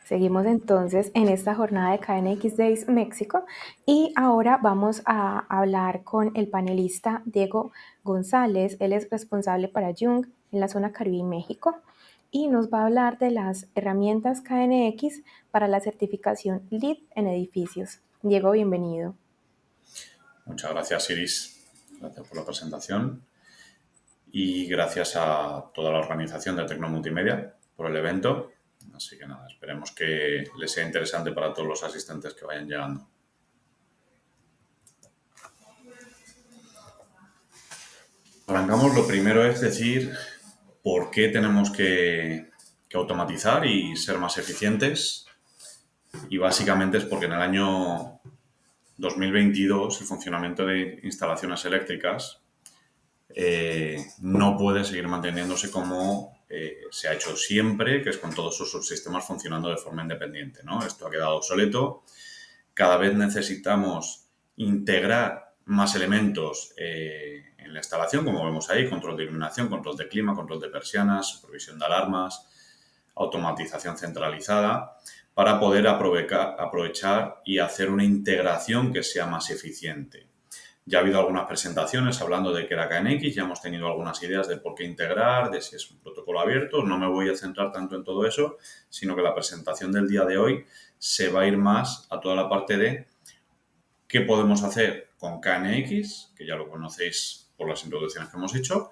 Seguimos entonces en esta jornada de KNX Days México y ahora vamos a hablar con el panelista Diego González. Él es responsable para Jung en la zona Caribe y México y nos va a hablar de las herramientas KNX para la certificación LEED en edificios. Diego, bienvenido. Muchas gracias, Iris. Gracias por la presentación y gracias a toda la organización de Tecnomultimedia por el evento. Así que nada, esperemos que les sea interesante para todos los asistentes que vayan llegando. Arrancamos, lo primero es decir por qué tenemos que automatizar y ser más eficientes. Y básicamente es porque en el año 2022 el funcionamiento de instalaciones eléctricas no puede seguir manteniéndose como se ha hecho siempre, que es con todos sus subsistemas funcionando de forma independiente, ¿no? Esto ha quedado obsoleto. Cada vez necesitamos integrar más elementos en la instalación, como vemos ahí, control de iluminación, control de clima, control de persianas, supervisión de alarmas, automatización centralizada, para poder aprovechar y hacer una integración que sea más eficiente. Ya ha habido algunas presentaciones hablando de que era KNX, ya hemos tenido algunas ideas de por qué integrar, de si es un protocolo abierto. No me voy a centrar tanto en todo eso, sino que la presentación del día de hoy se va a ir más a toda la parte de qué podemos hacer con KNX, que ya lo conocéis por las introducciones que hemos hecho,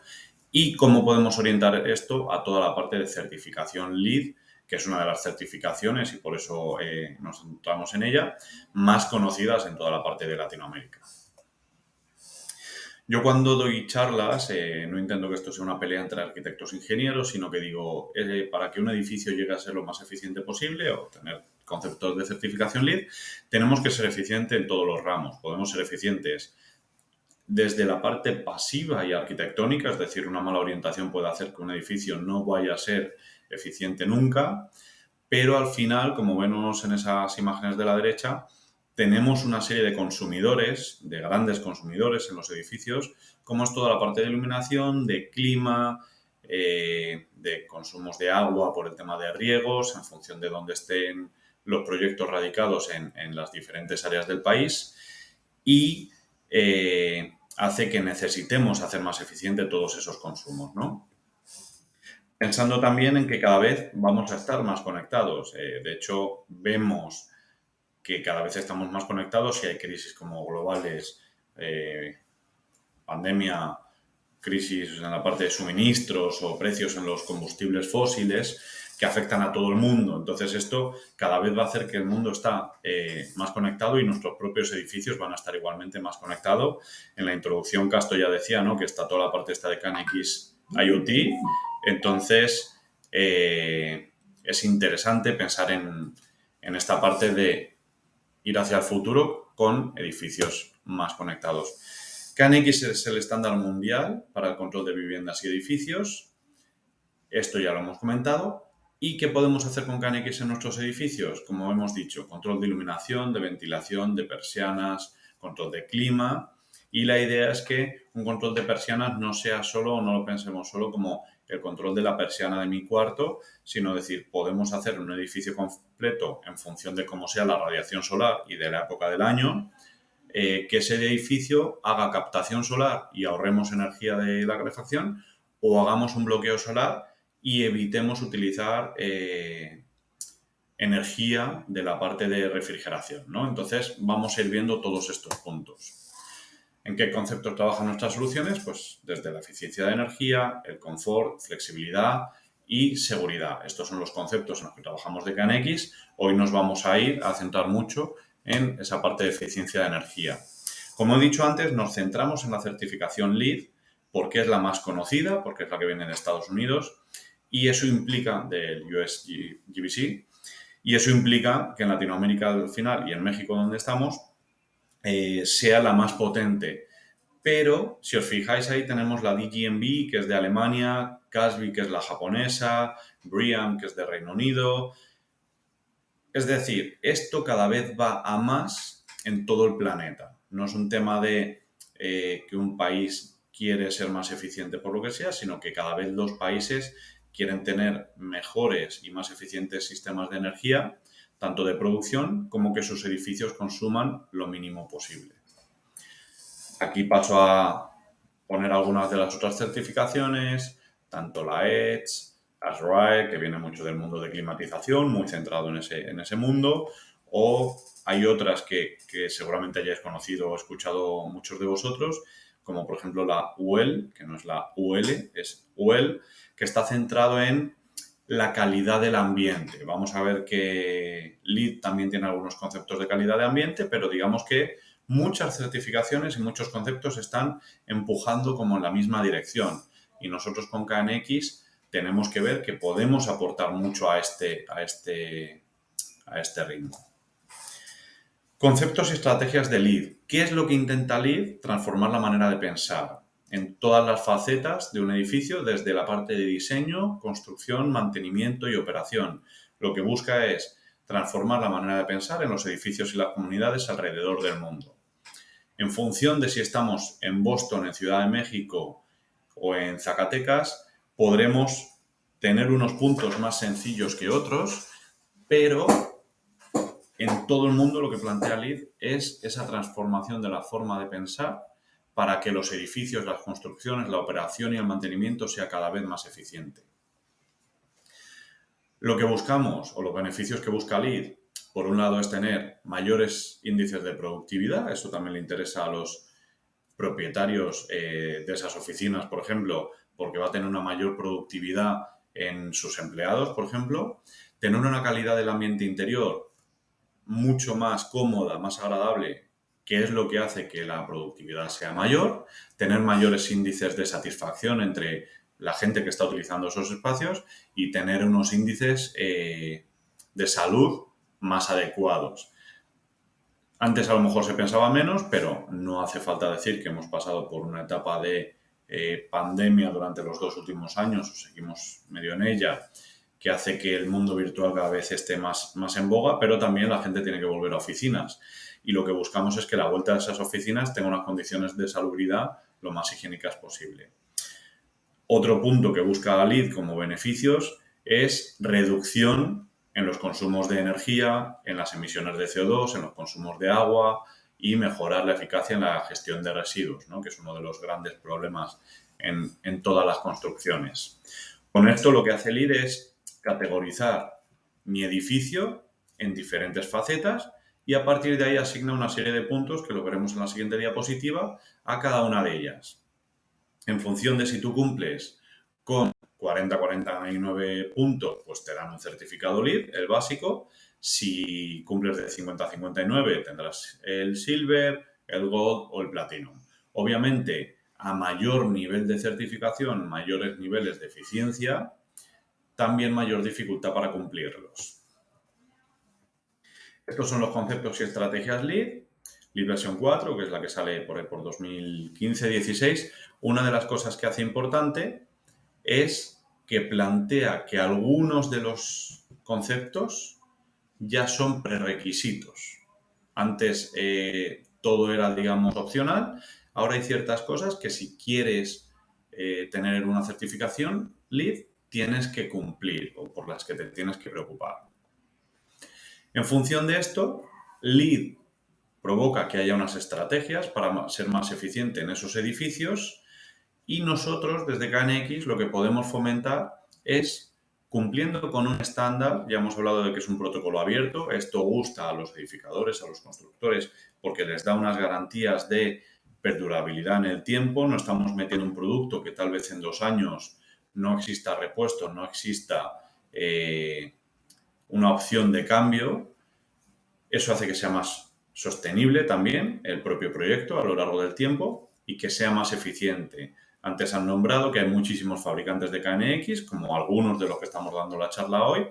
y cómo podemos orientar esto a toda la parte de certificación LEED, que es una de las certificaciones, y por eso nos centramos en ella, más conocidas en toda la parte de Latinoamérica. Yo cuando doy charlas no intento que esto sea una pelea entre arquitectos e ingenieros, sino que digo, para que un edificio llegue a ser lo más eficiente posible o tener conceptos de certificación LEED, tenemos que ser eficientes en todos los ramos. Podemos ser eficientes desde la parte pasiva y arquitectónica, es decir, una mala orientación puede hacer que un edificio no vaya a ser eficiente nunca, pero al final, como vemos en esas imágenes de la derecha, tenemos una serie de consumidores, de grandes consumidores en los edificios, como es toda la parte de iluminación, de clima, de consumos de agua por el tema de riegos, en función de dónde estén los proyectos radicados en las diferentes áreas del país y hace que necesitemos hacer más eficiente todos esos consumos, ¿no? Pensando también en que cada vez vamos a estar más conectados. De hecho, vemos que cada vez estamos más conectados y hay crisis como globales, pandemia, crisis en la parte de suministros o precios en los combustibles fósiles que afectan a todo el mundo. Entonces esto cada vez va a hacer que el mundo está más conectado y nuestros propios edificios van a estar igualmente más conectados. En la introducción Casto ya decía, ¿no?, que está toda la parte esta de KNX IoT. Entonces es interesante pensar en esta parte de ir hacia el futuro con edificios más conectados. KNX es el estándar mundial para el control de viviendas y edificios. Esto ya lo hemos comentado. ¿Y qué podemos hacer con KNX en nuestros edificios? Como hemos dicho, control de iluminación, de ventilación, de persianas, control de clima. Y la idea es que un control de persianas no sea solo, o no lo pensemos solo como el control de la persiana de mi cuarto, sino decir, podemos hacer un edificio completo en función de cómo sea la radiación solar y de la época del año, que ese edificio haga captación solar y ahorremos energía de la calefacción, o hagamos un bloqueo solar y evitemos utilizar energía de la parte de refrigeración, ¿no? Entonces, vamos a ir viendo todos estos puntos. ¿En qué conceptos trabajan nuestras soluciones? Pues desde la eficiencia de energía, el confort, flexibilidad y seguridad. Estos son los conceptos en los que trabajamos de KNX. Hoy nos vamos a ir a centrar mucho en esa parte de eficiencia de energía. Como he dicho antes, nos centramos en la certificación LEED porque es la más conocida, porque es la que viene de Estados Unidos y eso implica del US GBC, y eso implica que en Latinoamérica al final y en México donde estamos sea la más potente. Pero si os fijáis ahí tenemos la DGNB, que es de Alemania, CASB, que es la japonesa, BREEAM, que es de Reino Unido. Es decir, esto cada vez va a más en todo el planeta. No es un tema de que un país quiere ser más eficiente por lo que sea, sino que cada vez los países quieren tener mejores y más eficientes sistemas de energía, tanto de producción como que sus edificios consuman lo mínimo posible. Aquí paso a poner algunas de las otras certificaciones, tanto la EDGE, ASRAE, que viene mucho del mundo de climatización, muy centrado en ese mundo, o hay otras que seguramente hayáis conocido o escuchado muchos de vosotros, como por ejemplo la UL, que no es la UL, es UL, que está centrado en la calidad del ambiente. Vamos a ver que LEED también tiene algunos conceptos de calidad de ambiente, pero digamos que muchas certificaciones y muchos conceptos están empujando como en la misma dirección. Y nosotros con KNX tenemos que ver que podemos aportar mucho a este ritmo. Conceptos y estrategias de LEED. ¿Qué es lo que intenta LEED? Transformar la manera de pensar en todas las facetas de un edificio, desde la parte de diseño, construcción, mantenimiento y operación. Lo que busca es transformar la manera de pensar en los edificios y las comunidades alrededor del mundo. En función de si estamos en Boston, en Ciudad de México o en Zacatecas, podremos tener unos puntos más sencillos que otros, pero en todo el mundo lo que plantea LEED es esa transformación de la forma de pensar para que los edificios, las construcciones, la operación y el mantenimiento sea cada vez más eficiente. Lo que buscamos, o los beneficios que busca LEED, por un lado es tener mayores índices de productividad, eso también le interesa a los propietarios de esas oficinas, por ejemplo, porque va a tener una mayor productividad en sus empleados, por ejemplo, tener una calidad del ambiente interior mucho más cómoda, más agradable, que es lo que hace que la productividad sea mayor, tener mayores índices de satisfacción entre la gente que está utilizando esos espacios y tener unos índices de salud más adecuados. Antes a lo mejor se pensaba menos, pero no hace falta decir que hemos pasado por una etapa de pandemia durante los 2 últimos años, o seguimos medio en ella, que hace que el mundo virtual cada vez esté más en boga, pero también la gente tiene que volver a oficinas. Y lo que buscamos es que la vuelta a esas oficinas tenga unas condiciones de salubridad lo más higiénicas posible. Otro punto que busca LEED como beneficios es reducción en los consumos de energía, en las emisiones de CO2, en los consumos de agua y mejorar la eficacia en la gestión de residuos, ¿no? Que es uno de los grandes problemas en todas las construcciones. Con esto lo que hace LEED es categorizar mi edificio en diferentes facetas y a partir de ahí asigna una serie de puntos, que lo veremos en la siguiente diapositiva, a cada una de ellas. En función de si tú cumples con 40-49 puntos, pues te dan un certificado LEED, el básico. Si cumples de 50-59 tendrás el Silver, el Gold o el Platinum. Obviamente, a mayor nivel de certificación, mayores niveles de eficiencia, también mayor dificultad para cumplirlos. Estos son los conceptos y estrategias LEED. LEED versión 4, que es la que sale por 2015-16. Una de las cosas que hace importante es que plantea que algunos de los conceptos ya son prerequisitos. Antes todo era, digamos, opcional. Ahora hay ciertas cosas que si quieres tener una certificación LEED, tienes que cumplir o por las que te tienes que preocupar. En función de esto, LEED provoca que haya unas estrategias para ser más eficiente en esos edificios y nosotros desde KNX lo que podemos fomentar es cumpliendo con un estándar. Ya hemos hablado de que es un protocolo abierto, esto gusta a los edificadores, a los constructores, porque les da unas garantías de perdurabilidad en el tiempo. No estamos metiendo un producto que tal vez en 2 años no exista repuesto, no exista una opción de cambio. Eso hace que sea más sostenible también el propio proyecto a lo largo del tiempo y que sea más eficiente. Antes han nombrado que hay muchísimos fabricantes de KNX, como algunos de los que estamos dando la charla hoy,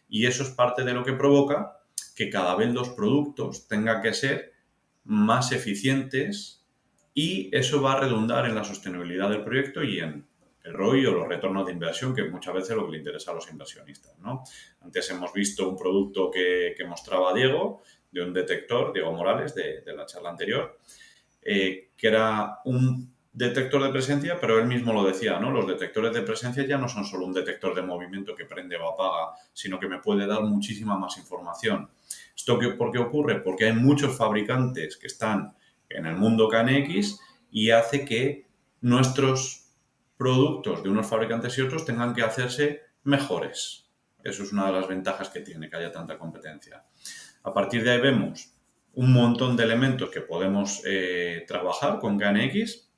y eso es parte de lo que provoca que cada vez los productos tengan que ser más eficientes y eso va a redundar en la sostenibilidad del proyecto y en el ROI o los retornos de inversión, que es muchas veces lo que le interesa a los inversionistas, ¿no? Antes hemos visto un producto que mostraba Diego, de un detector, Diego Morales, de la charla anterior, que era un detector de presencia, pero él mismo lo decía, ¿no? Los detectores de presencia ya no son solo un detector de movimiento que prende o apaga, sino que me puede dar muchísima más información. ¿Por qué ocurre? Porque hay muchos fabricantes que están en el mundo KNX y hace que nuestros productos de unos fabricantes y otros tengan que hacerse mejores. Eso es una de las ventajas que tiene que haya tanta competencia. A partir de ahí vemos un montón de elementos que podemos trabajar con KNX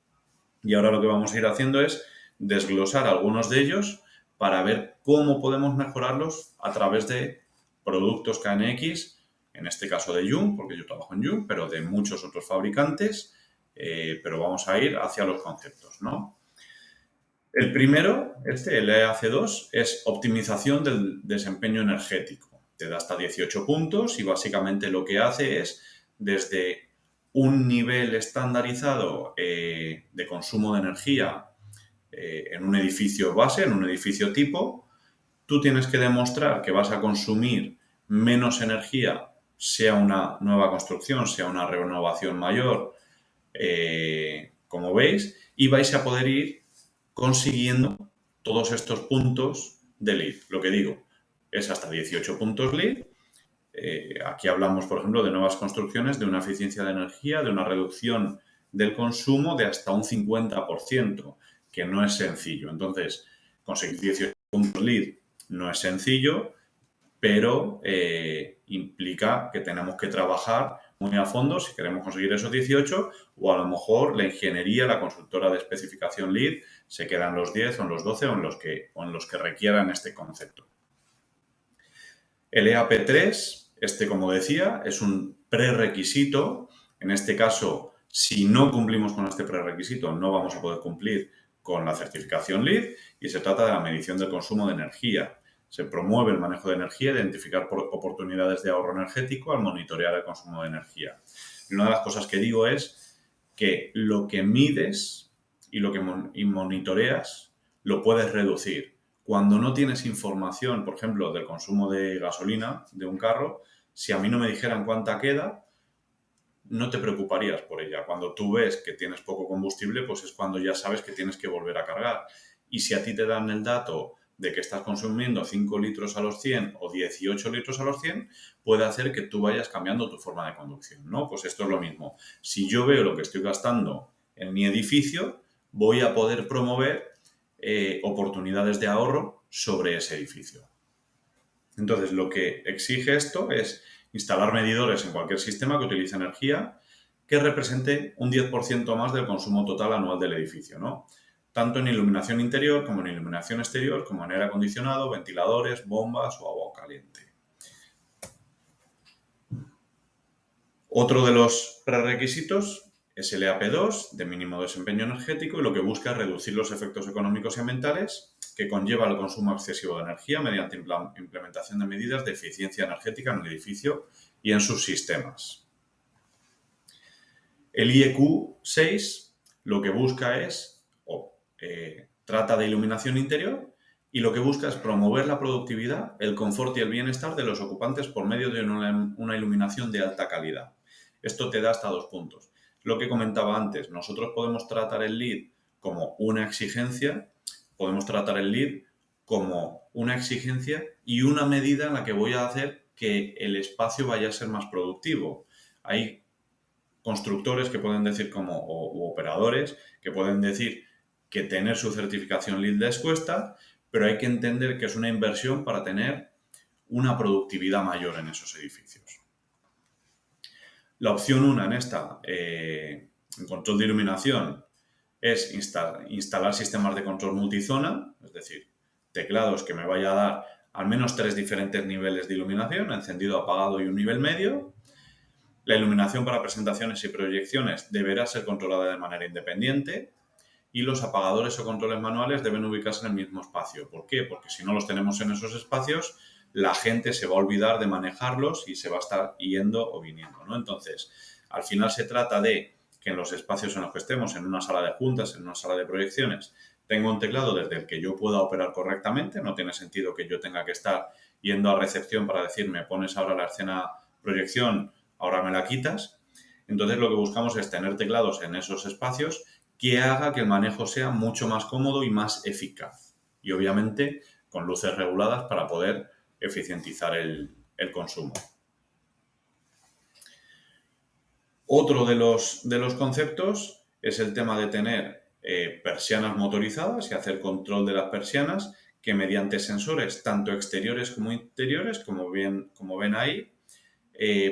y ahora lo que vamos a ir haciendo es desglosar algunos de ellos para ver cómo podemos mejorarlos a través de productos KNX, en este caso de Joom, porque yo trabajo en Joom, pero de muchos otros fabricantes, pero vamos a ir hacia los conceptos, ¿no? El primero, el EAC2, es optimización del desempeño energético. Te da hasta 18 puntos y básicamente lo que hace es, desde un nivel estandarizado de consumo de energía en un edificio base, en un edificio tipo, tú tienes que demostrar que vas a consumir menos energía, sea una nueva construcción, sea una renovación mayor, como veis, y vais a poder ir consiguiendo todos estos puntos de LEED. Lo que digo, es hasta 18 puntos LEED. Aquí hablamos, por ejemplo, de nuevas construcciones, de una eficiencia de energía, de una reducción del consumo de hasta un 50%, que no es sencillo. Entonces, conseguir 18 puntos LEED no es sencillo, pero implica que tenemos que trabajar muy a fondo si queremos conseguir esos 18, o a lo mejor la ingeniería, la consultora de especificación LEED, se quedan los 10 o en los 12 o en los que requieran este concepto. El EAP3, como decía, es un prerequisito. En este caso, si no cumplimos con este prerequisito, no vamos a poder cumplir con la certificación LEED, y se trata de la medición del consumo de energía. Se promueve el manejo de energía, identificar oportunidades de ahorro energético al monitorear el consumo de energía. Y una de las cosas que digo es que lo que mides y lo que monitoreas lo puedes reducir. Cuando no tienes información, por ejemplo, del consumo de gasolina de un carro, si a mí no me dijeran cuánta queda, no te preocuparías por ella. Cuando tú ves que tienes poco combustible, pues es cuando ya sabes que tienes que volver a cargar. Y si a ti te dan el dato de que estás consumiendo 5 litros a los 100 o 18 litros a los 100, puede hacer que tú vayas cambiando tu forma de conducción, ¿no? Pues esto es lo mismo. Si yo veo lo que estoy gastando en mi edificio, voy a poder promover oportunidades de ahorro sobre ese edificio. Entonces, lo que exige esto es instalar medidores en cualquier sistema que utilice energía que represente un 10% más del consumo total anual del edificio, ¿no? Tanto en iluminación interior como en iluminación exterior, como en aire acondicionado, ventiladores, bombas o agua caliente. Otro de los prerequisitos es el EAP2, de mínimo desempeño energético, y lo que busca es reducir los efectos económicos y ambientales que conlleva el consumo excesivo de energía mediante implementación de medidas de eficiencia energética en el edificio y en sus sistemas. El IEQ6 lo que busca es, trata de iluminación interior, y lo que busca es promover la productividad, el confort y el bienestar de los ocupantes por medio de una iluminación de alta calidad. Esto te da hasta 2 puntos. Lo que comentaba antes, nosotros podemos tratar el LEED como una exigencia, podemos tratar el LEED como una exigencia y una medida en la que voy a hacer que el espacio vaya a ser más productivo. Hay constructores que pueden decir u operadores que pueden decir que tener su certificación LEED les cuesta, pero hay que entender que es una inversión para tener una productividad mayor en esos edificios. La opción 1 en control de iluminación, es instalar sistemas de control multizona, es decir, teclados que me vaya a dar al menos 3 diferentes niveles de iluminación, encendido, apagado y un nivel medio. La iluminación para presentaciones y proyecciones deberá ser controlada de manera independiente, y los apagadores o controles manuales deben ubicarse en el mismo espacio. ¿Por qué? Porque si no los tenemos en esos espacios, la gente se va a olvidar de manejarlos y se va a estar yendo o viniendo, ¿no? Entonces, al final se trata de que en los espacios en los que estemos, en una sala de juntas, en una sala de proyecciones, tengo un teclado desde el que yo pueda operar correctamente. No tiene sentido que yo tenga que estar yendo a recepción para decir, me pones ahora la escena proyección, ahora me la quitas. Entonces, lo que buscamos es tener teclados en esos espacios que haga que el manejo sea mucho más cómodo y más eficaz. Y obviamente con luces reguladas para poder eficientizar el consumo. Otro de los conceptos es el tema de tener persianas motorizadas y hacer control de las persianas que mediante sensores tanto exteriores como interiores, como ven ahí,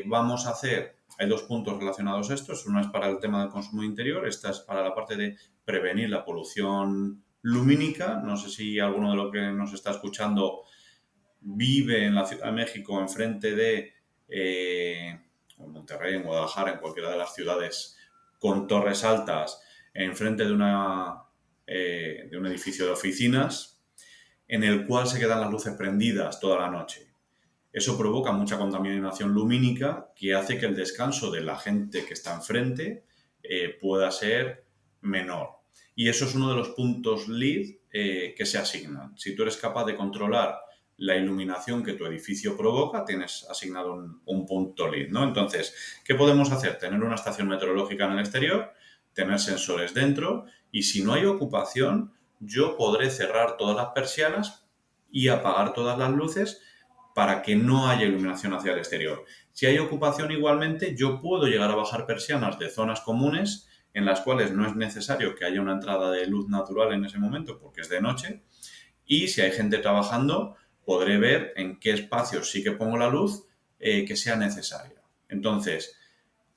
vamos a hacer, hay dos puntos relacionados a estos, uno es para el tema del consumo interior, esta es para la parte de prevenir la polución lumínica. No sé si alguno de los que nos está escuchando vive en la Ciudad de México, enfrente de Monterrey, en Guadalajara, en cualquiera de las ciudades con torres altas, enfrente de un edificio de oficinas, en el cual se quedan las luces prendidas toda la noche. Eso provoca mucha contaminación lumínica que hace que el descanso de la gente que está enfrente pueda ser menor. Y eso es uno de los puntos LEED que se asignan. Si tú eres capaz de controlar la iluminación que tu edificio provoca, tienes asignado un punto LEED, ¿no? Entonces, ¿qué podemos hacer? Tener una estación meteorológica en el exterior, tener sensores dentro, y si no hay ocupación, yo podré cerrar todas las persianas y apagar todas las luces para que no haya iluminación hacia el exterior. Si hay ocupación igualmente, yo puedo llegar a bajar persianas de zonas comunes en las cuales no es necesario que haya una entrada de luz natural en ese momento porque es de noche, y si hay gente trabajando, podré ver en qué espacios sí que pongo la luz que sea necesaria. Entonces,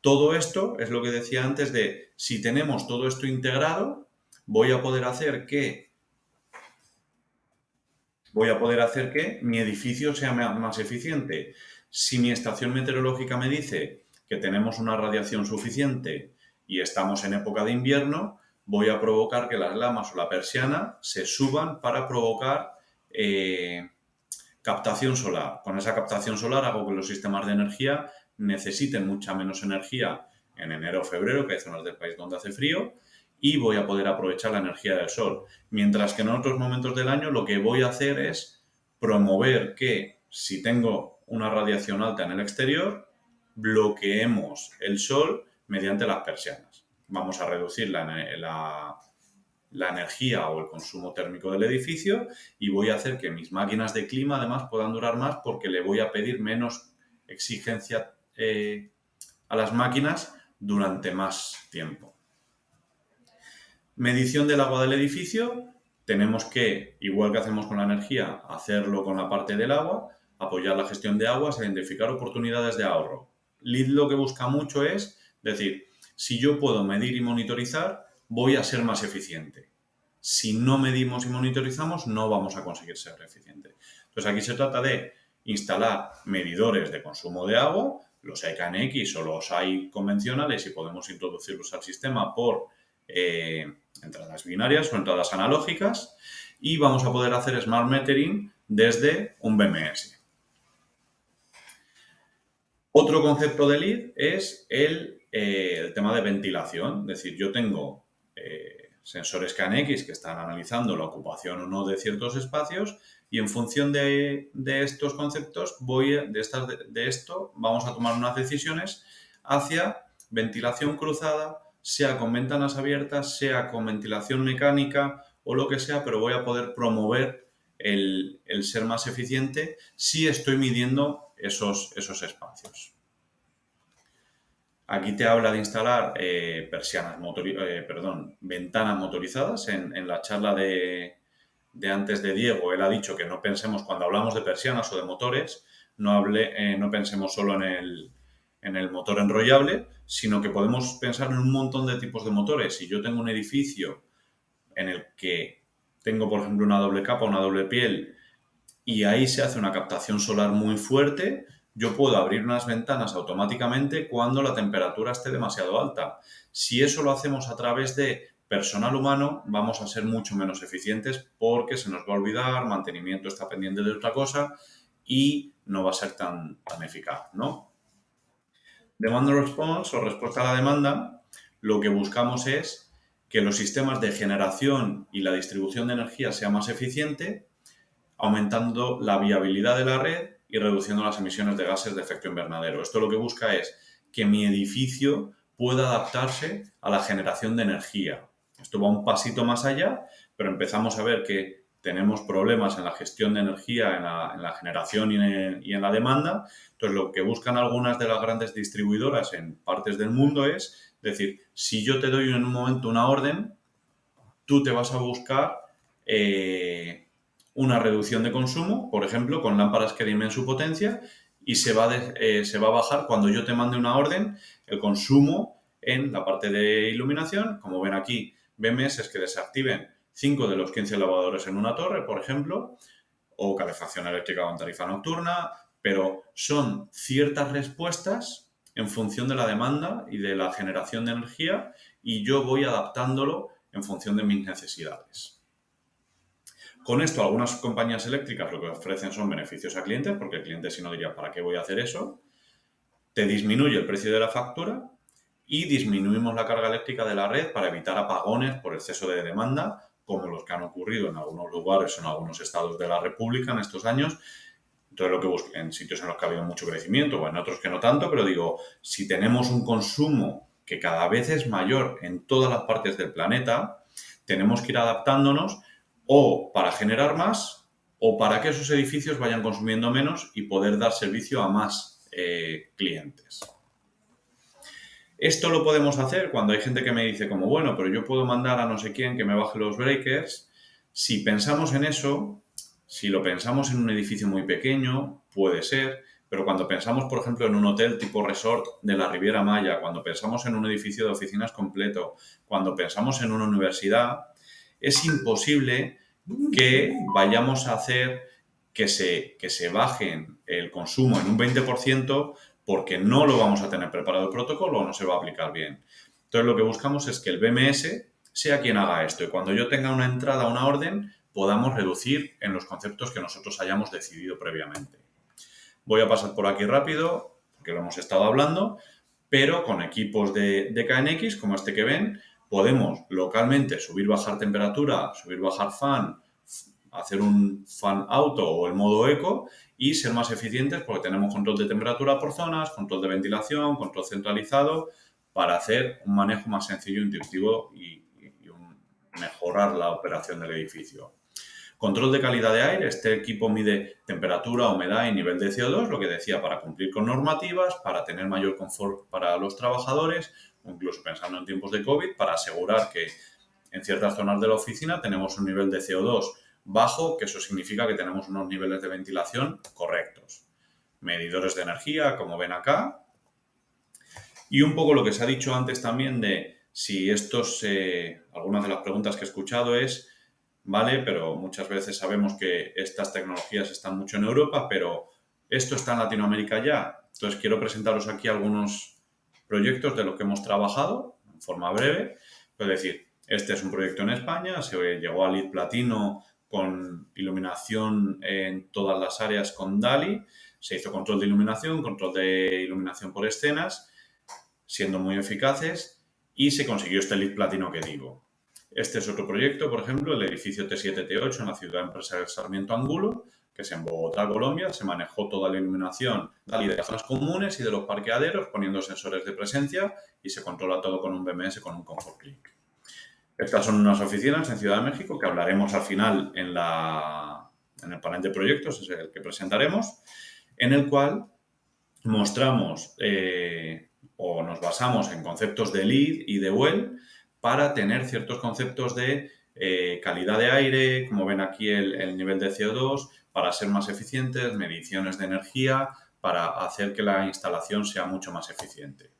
todo esto es lo que decía antes de, si tenemos todo esto integrado, voy a poder hacer que mi edificio sea más eficiente. Si mi estación meteorológica me dice que tenemos una radiación suficiente y estamos en época de invierno, voy a provocar que las lamas o la persiana se suban para provocar captación solar. Con esa captación solar hago que los sistemas de energía necesiten mucha menos energía en enero o febrero, que hay zonas del país donde hace frío, y voy a poder aprovechar la energía del sol. Mientras que en otros momentos del año lo que voy a hacer es promover que si tengo una radiación alta en el exterior, bloqueemos el sol mediante las persianas. Vamos a reducir la energía o el consumo térmico del edificio y voy a hacer que mis máquinas de clima además puedan durar más porque le voy a pedir menos exigencia a las máquinas durante más tiempo. Medición del agua del edificio. Tenemos que, igual que hacemos con la energía, hacerlo con la parte del agua, apoyar la gestión de aguas e identificar oportunidades de ahorro. LEED lo que busca mucho es decir, si yo puedo medir y monitorizar, voy a ser más eficiente. Si no medimos y monitorizamos, no vamos a conseguir ser eficientes. Entonces, aquí se trata de instalar medidores de consumo de agua, los hay KNX o los hay convencionales y podemos introducirlos al sistema por entradas binarias o entradas analógicas, y vamos a poder hacer smart metering desde un BMS. Otro concepto de LEED es el tema de ventilación, es decir, yo tengo sensores KNX que están analizando la ocupación o no de ciertos espacios y en función de estos conceptos, de esto vamos a tomar unas decisiones hacia ventilación cruzada, sea con ventanas abiertas, sea con ventilación mecánica o lo que sea, pero voy a poder promover el ser más eficiente si estoy midiendo esos espacios. Aquí te habla de instalar ventanas motorizadas. En la charla de antes de Diego, él ha dicho que no pensemos, cuando hablamos de persianas o de motores, no pensemos solo en el motor enrollable, sino que podemos pensar en un montón de tipos de motores. Si yo tengo un edificio en el que tengo, por ejemplo, una doble capa, una doble piel, y ahí se hace una captación solar muy fuerte, yo puedo abrir unas ventanas automáticamente cuando la temperatura esté demasiado alta. Si eso lo hacemos a través de personal humano, vamos a ser mucho menos eficientes porque se nos va a olvidar, mantenimiento está pendiente de otra cosa y no va a ser tan eficaz, ¿no? Demand response o respuesta a la demanda, lo que buscamos es que los sistemas de generación y la distribución de energía sea más eficiente, aumentando la viabilidad de la red y reduciendo las emisiones de gases de efecto invernadero. Esto lo que busca es que mi edificio pueda adaptarse a la generación de energía. Esto va un pasito más allá, pero empezamos a ver que tenemos problemas en la gestión de energía, en la generación y en la demanda. Entonces, lo que buscan algunas de las grandes distribuidoras en partes del mundo es decir, si yo te doy en un momento una orden, tú te vas a buscar una reducción de consumo, por ejemplo, con lámparas que dimen su potencia, y se va a bajar cuando yo te mande una orden el consumo en la parte de iluminación. Como ven aquí, BMS es que desactiven 5 de los 15 lavadores en una torre, por ejemplo, o calefacción eléctrica con tarifa nocturna, pero son ciertas respuestas en función de la demanda y de la generación de energía, y yo voy adaptándolo en función de mis necesidades. Con esto, algunas compañías eléctricas lo que ofrecen son beneficios a clientes, porque el cliente si no diría, ¿para qué voy a hacer eso? Te disminuye el precio de la factura y disminuimos la carga eléctrica de la red para evitar apagones por exceso de demanda, como los que han ocurrido en algunos lugares o en algunos estados de la República en estos años. Entonces, lo que busco en sitios en los que ha habido mucho crecimiento o en otros que no tanto, pero digo, si tenemos un consumo que cada vez es mayor en todas las partes del planeta, tenemos que ir adaptándonos o para generar más o para que esos edificios vayan consumiendo menos y poder dar servicio a más clientes. Esto lo podemos hacer cuando hay gente que me dice como, bueno, pero yo puedo mandar a no sé quién que me baje los breakers. Si pensamos en eso, si lo pensamos en un edificio muy pequeño, puede ser, pero cuando pensamos, por ejemplo, en un hotel tipo resort de la Riviera Maya, cuando pensamos en un edificio de oficinas completo, cuando pensamos en una universidad, es imposible que vayamos a hacer que se bajen el consumo en un 20% porque no lo vamos a tener preparado el protocolo o no se va a aplicar bien. Entonces, lo que buscamos es que el BMS sea quien haga esto y cuando yo tenga una entrada, una orden, podamos reducir en los conceptos que nosotros hayamos decidido previamente. Voy a pasar por aquí rápido, porque lo hemos estado hablando, pero con equipos de KNX, como este que ven, podemos localmente subir, bajar temperatura, subir, bajar fan, hacer un fan auto o el modo eco y ser más eficientes porque tenemos control de temperatura por zonas, control de ventilación, control centralizado para hacer un manejo más sencillo, intuitivo y mejorar la operación del edificio. Control de calidad de aire. Este equipo mide temperatura, humedad y nivel de CO2, lo que decía, para cumplir con normativas, para tener mayor confort para los trabajadores, o incluso pensando en tiempos de COVID, para asegurar que en ciertas zonas de la oficina tenemos un nivel de CO2 bajo, que eso significa que tenemos unos niveles de ventilación correctos. Medidores de energía, como ven acá. Y un poco lo que se ha dicho antes también de si estos, algunas de las preguntas que he escuchado es, vale, pero muchas veces sabemos que estas tecnologías están mucho en Europa, pero esto está en Latinoamérica ya. Entonces, quiero presentaros aquí algunos proyectos de los que hemos trabajado en forma breve. Es decir, este es un proyecto en España, se llegó a LEED Platino con iluminación en todas las áreas con DALI, se hizo control de iluminación por escenas, siendo muy eficaces, y se consiguió este LEED Platino que digo. Este es otro proyecto, por ejemplo, el edificio T7, T8 en la ciudad empresarial Sarmiento Angulo, que es en Bogotá, Colombia. Se manejó toda la iluminación de las zonas comunes y de los parqueaderos, poniendo sensores de presencia y se controla todo con un BMS, con un Comfort Click. Estas son unas oficinas en Ciudad de México que hablaremos al final en el panel de proyectos, es el que presentaremos, en el cual mostramos o nos basamos en conceptos de LEED y de WELL para tener ciertos conceptos de calidad de aire, como ven aquí el nivel de CO2, para ser más eficientes, mediciones de energía, para hacer que la instalación sea mucho más eficiente.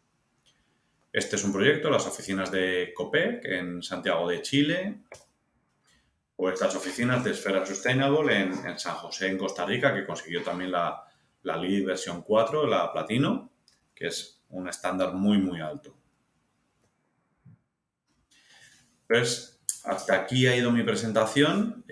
Este es un proyecto, las oficinas de COPEC en Santiago de Chile, o estas oficinas de Esfera Sustainable en San José, en Costa Rica, que consiguió también la LEED versión 4, la Platino, que es un estándar muy, muy alto. Pues hasta aquí ha ido mi presentación.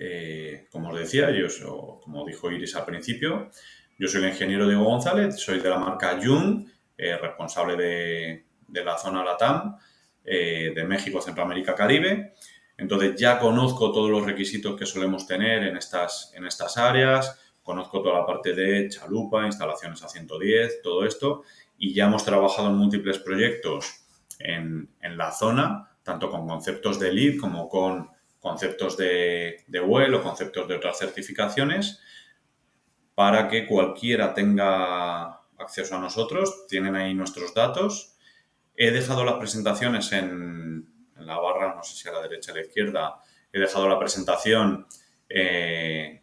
Como os decía, como dijo Iris al principio, yo soy el ingeniero Diego González, soy de la marca Jung, responsable de la zona LATAM, de México, Centroamérica, Caribe. Entonces ya conozco todos los requisitos que solemos tener en estas áreas, conozco toda la parte de chalupa, instalaciones a 110, todo esto, y ya hemos trabajado en múltiples proyectos en la zona tanto con conceptos de LEED como con conceptos de WELL o conceptos de otras certificaciones, para que cualquiera tenga acceso a nosotros. Tienen ahí nuestros datos. He dejado las presentaciones en la barra, no sé si a la derecha o a la izquierda, he dejado la presentación de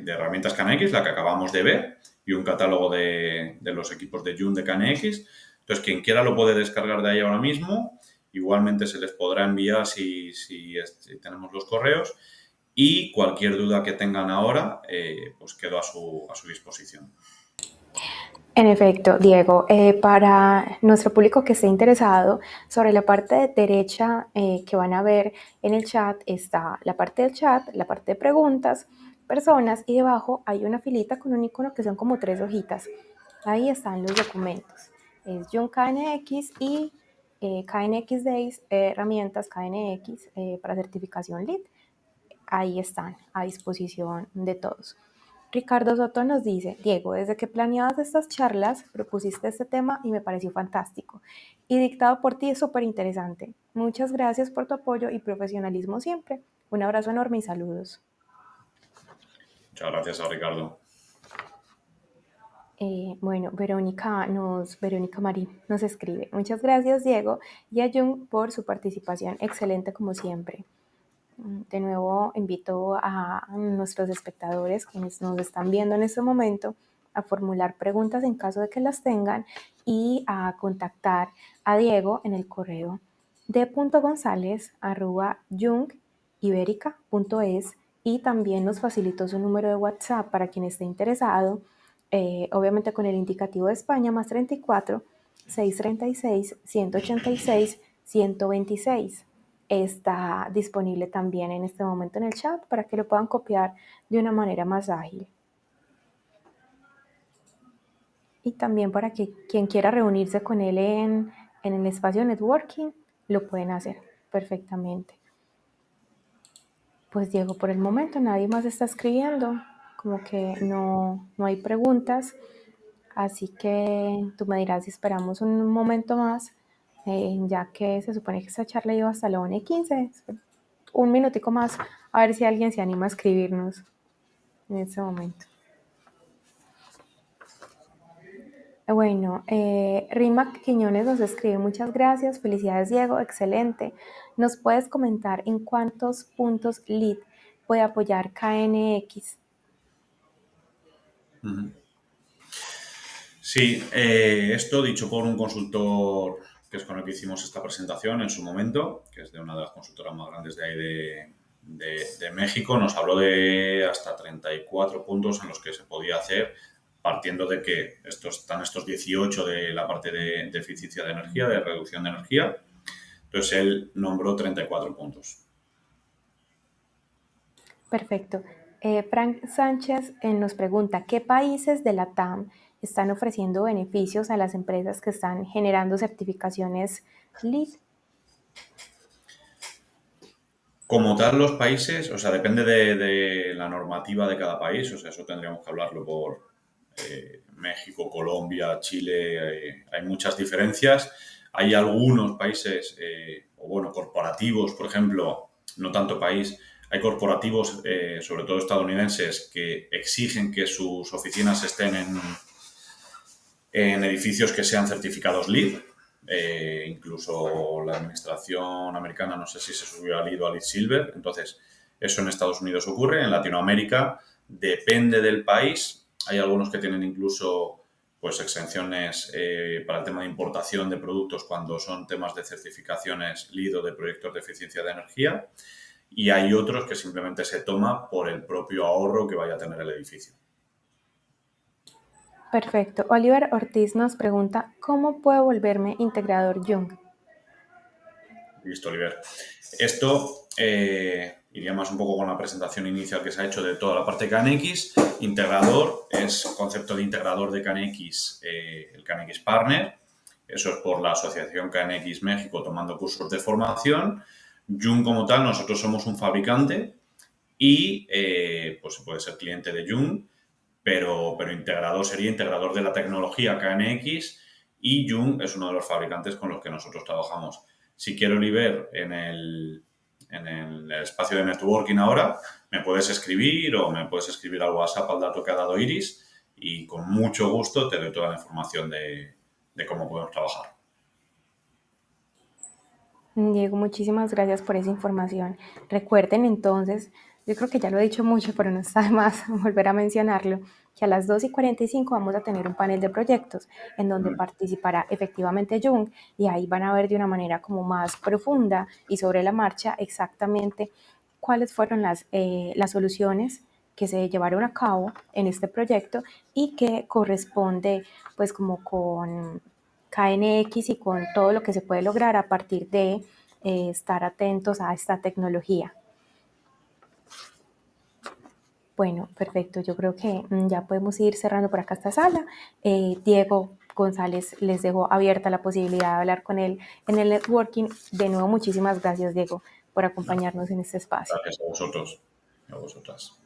herramientas KNX, la que acabamos de ver, y un catálogo de los equipos de Joon de KNX. Entonces, quien quiera lo puede descargar de ahí ahora mismo. Igualmente se les podrá enviar si tenemos los correos. Y cualquier duda que tengan ahora, pues quedo a su disposición. En efecto, Diego, para nuestro público que esté interesado, sobre la parte derecha que van a ver en el chat está la parte del chat, la parte de preguntas, personas, y debajo hay una filita con un icono que son como 3 hojitas. Ahí están los documentos. Es Joon KNX y KNX Days, herramientas KNX para certificación LEED. Ahí están a disposición de todos. Ricardo Soto nos dice: Diego, desde que planeabas estas charlas, propusiste este tema y me pareció fantástico. Y dictado por ti es súper interesante. Muchas gracias por tu apoyo y profesionalismo siempre. Un abrazo enorme y saludos. Muchas gracias a Ricardo. Bueno, Verónica Marín nos escribe: muchas gracias, Diego, y a Jung por su participación. Excelente como siempre. De nuevo, invito a nuestros espectadores, quienes nos están viendo en este momento, a formular preguntas en caso de que las tengan y a contactar a Diego en el correo d.gonzalez@jungiberica.es, y también nos facilitó su número de WhatsApp para quien esté interesado, obviamente con el indicativo de España, más 34 636 186 126. Está disponible también en este momento en el chat para que lo puedan copiar de una manera más ágil. Y también para que quien quiera reunirse con él en el espacio networking, lo pueden hacer perfectamente. Pues Diego, por el momento nadie más está escribiendo, como que no hay preguntas, así que tú me dirás si esperamos un momento más, ya que se supone que esta charla iba hasta la 1:15, un minutico más, a ver si alguien se anima a escribirnos en este momento. Bueno, Rima Quiñones nos escribe: muchas gracias, felicidades Diego, excelente. ¿Nos puedes comentar en cuántos puntos LEED puede apoyar KNX? Sí, esto dicho por un consultor que es con el que hicimos esta presentación en su momento, que es de una de las consultoras más grandes de ahí de México, nos habló de hasta 34 puntos en los que se podía hacer, partiendo de que están estos 18 de la parte de eficiencia de energía, de reducción de energía. Entonces él nombró 34 puntos. Perfecto. Frank Sánchez nos pregunta: ¿qué países de la TAM están ofreciendo beneficios a las empresas que están generando certificaciones LEED? Como tal, los países, o sea, depende de la normativa de cada país, o sea, eso tendríamos que hablarlo por México, Colombia, Chile, hay muchas diferencias. Hay algunos países, o bueno, corporativos, por ejemplo, no tanto país, hay corporativos, sobre todo estadounidenses, que exigen que sus oficinas estén en edificios que sean certificados LEED. Incluso la administración americana, no sé si se subió a LEED o a LEED Silver. Entonces, eso en Estados Unidos ocurre. En Latinoamérica depende del país. Hay algunos que tienen incluso pues exenciones para el tema de importación de productos cuando son temas de certificaciones LEED o de proyectos de eficiencia de energía. Y hay otros que simplemente se toma por el propio ahorro que vaya a tener el edificio. Perfecto. Oliver Ortiz nos pregunta: ¿cómo puedo volverme integrador Jung? Listo, Oliver. Esto iría más un poco con la presentación inicial que se ha hecho de toda la parte KNX. Integrador es concepto de integrador de KNX, el KNX Partner. Eso es por la Asociación KNX México tomando cursos de formación. Jung como tal, nosotros somos un fabricante y pues puede ser cliente de Jung, pero integrador sería integrador de la tecnología KNX, y Jung es uno de los fabricantes con los que nosotros trabajamos. Si quiero Oliver en el espacio de networking ahora, me puedes escribir o me puedes escribir al WhatsApp al dato que ha dado Iris y con mucho gusto te doy toda la información de cómo podemos trabajar. Diego, muchísimas gracias por esa información. Recuerden entonces, yo creo que ya lo he dicho mucho, pero no está de más volver a mencionarlo, que a las 2:45 vamos a tener un panel de proyectos en donde participará efectivamente Jung y ahí van a ver de una manera como más profunda y sobre la marcha exactamente cuáles fueron las soluciones que se llevaron a cabo en este proyecto y que corresponde pues como con KNX y con todo lo que se puede lograr a partir de estar atentos a esta tecnología. Bueno, perfecto. Yo creo que ya podemos ir cerrando por acá esta sala. Diego González, les dejo abierta la posibilidad de hablar con él en el networking. De nuevo, muchísimas gracias, Diego, por acompañarnos en este espacio. Gracias a vosotros y a vosotras.